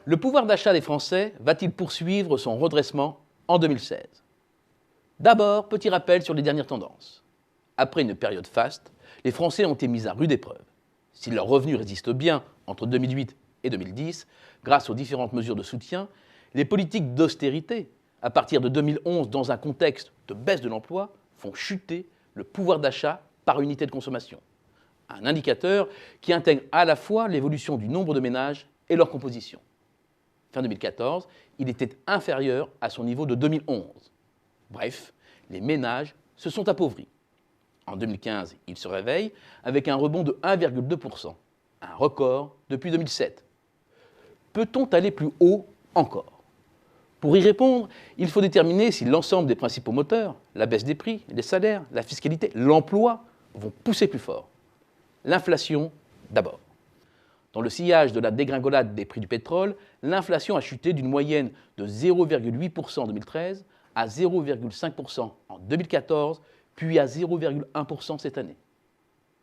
Le pouvoir d'achat des Français va-t-il poursuivre son redressement en 2016? D'abord, petit rappel sur les dernières tendances. Après une période faste, les Français ont été mis à rude épreuve. Si leurs revenus résistent bien entre 2008 et 2010, grâce aux différentes mesures de soutien, les politiques d'austérité, à partir de 2011 dans un contexte de baisse de l'emploi, font chuter le pouvoir d'achat par unité de consommation. Un indicateur qui intègre à la fois l'évolution du nombre de ménages et leur composition. Fin 2014, il était inférieur à son niveau de 2011. Bref, les ménages se sont appauvris. En 2015, ils se réveillent avec un rebond de 1,2%, un record depuis 2007. Peut-on aller plus haut encore? Pour y répondre, il faut déterminer si l'ensemble des principaux moteurs, la baisse des prix, les salaires, la fiscalité, l'emploi, vont pousser plus fort. L'inflation d'abord. Dans le sillage de la dégringolade des prix du pétrole, l'inflation a chuté d'une moyenne de 0,8% en 2013 à 0,5% en 2014, puis à 0,1% cette année.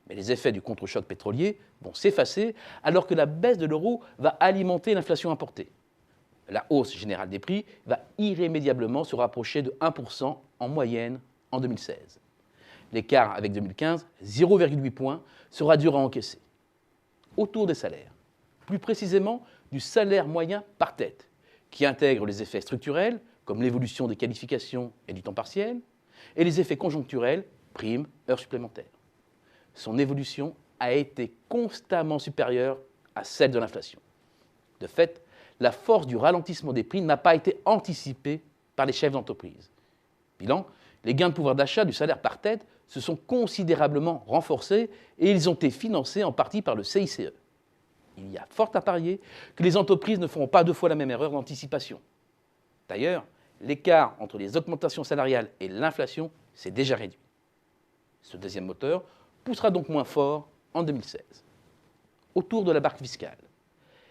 Mais les effets du contre-choc pétrolier vont s'effacer alors que la baisse de l'euro va alimenter l'inflation importée. La hausse générale des prix va irrémédiablement se rapprocher de 1% en moyenne en 2016. L'écart avec 2015, 0,8 points, sera dur à encaisser. Autour des salaires, plus précisément du salaire moyen par tête, qui intègre les effets structurels, comme l'évolution des qualifications et du temps partiel, et les effets conjoncturels, primes, heures supplémentaires. Son évolution a été constamment supérieure à celle de l'inflation. De fait, la force du ralentissement des prix n'a pas été anticipée par les chefs d'entreprise. Bilan, les gains de pouvoir d'achat du salaire par tête se sont considérablement renforcés et ils ont été financés en partie par le CICE. Il y a fort à parier que les entreprises ne feront pas deux fois la même erreur d'anticipation. D'ailleurs, l'écart entre les augmentations salariales et l'inflation s'est déjà réduit. Ce deuxième moteur poussera donc moins fort en 2016. Autour de la barque fiscale,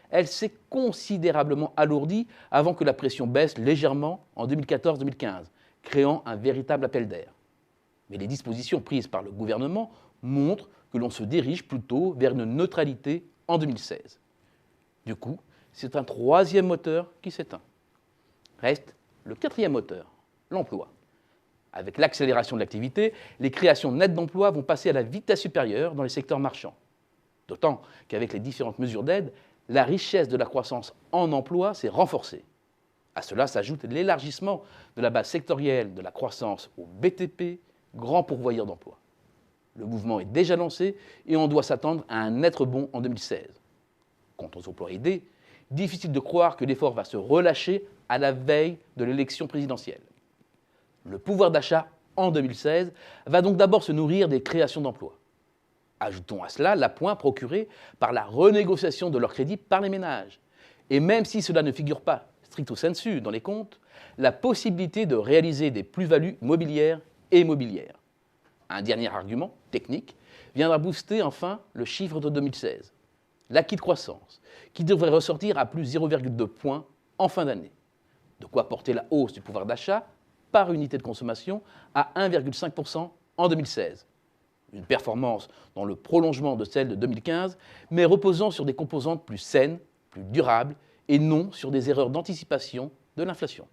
elle s'est considérablement alourdie avant que la pression baisse légèrement en 2014-2015, créant un véritable appel d'air. Mais les dispositions prises par le gouvernement montrent que l'on se dirige plutôt vers une neutralité en 2016. Du coup, c'est un troisième moteur qui s'éteint. Reste le quatrième moteur, l'emploi. Avec l'accélération de l'activité, les créations nettes d'emplois vont passer à la vitesse supérieure dans les secteurs marchands. D'autant qu'avec les différentes mesures d'aide, la richesse de la croissance en emploi s'est renforcée. À cela s'ajoute l'élargissement de la base sectorielle de la croissance au BTP, grand pourvoyeur d'emplois. Le mouvement est déjà lancé et on doit s'attendre à un net rebond en 2016. Quant aux emplois aidés, difficile de croire que l'effort va se relâcher à la veille de l'élection présidentielle. Le pouvoir d'achat en 2016 va donc d'abord se nourrir des créations d'emplois. Ajoutons à cela l'appoint procuré par la renégociation de leurs crédits par les ménages. Et même si cela ne figure pas stricto sensu dans les comptes, la possibilité de réaliser des plus-values mobilières et immobilières. Un dernier argument, technique, viendra booster enfin le chiffre de 2016, l'acquis de croissance, qui devrait ressortir à plus 0,2 points en fin d'année. De quoi porter la hausse du pouvoir d'achat par unité de consommation à 1,5% en 2016. Une performance dans le prolongement de celle de 2015, mais reposant sur des composantes plus saines, plus durables, et non sur des erreurs d'anticipation de l'inflation.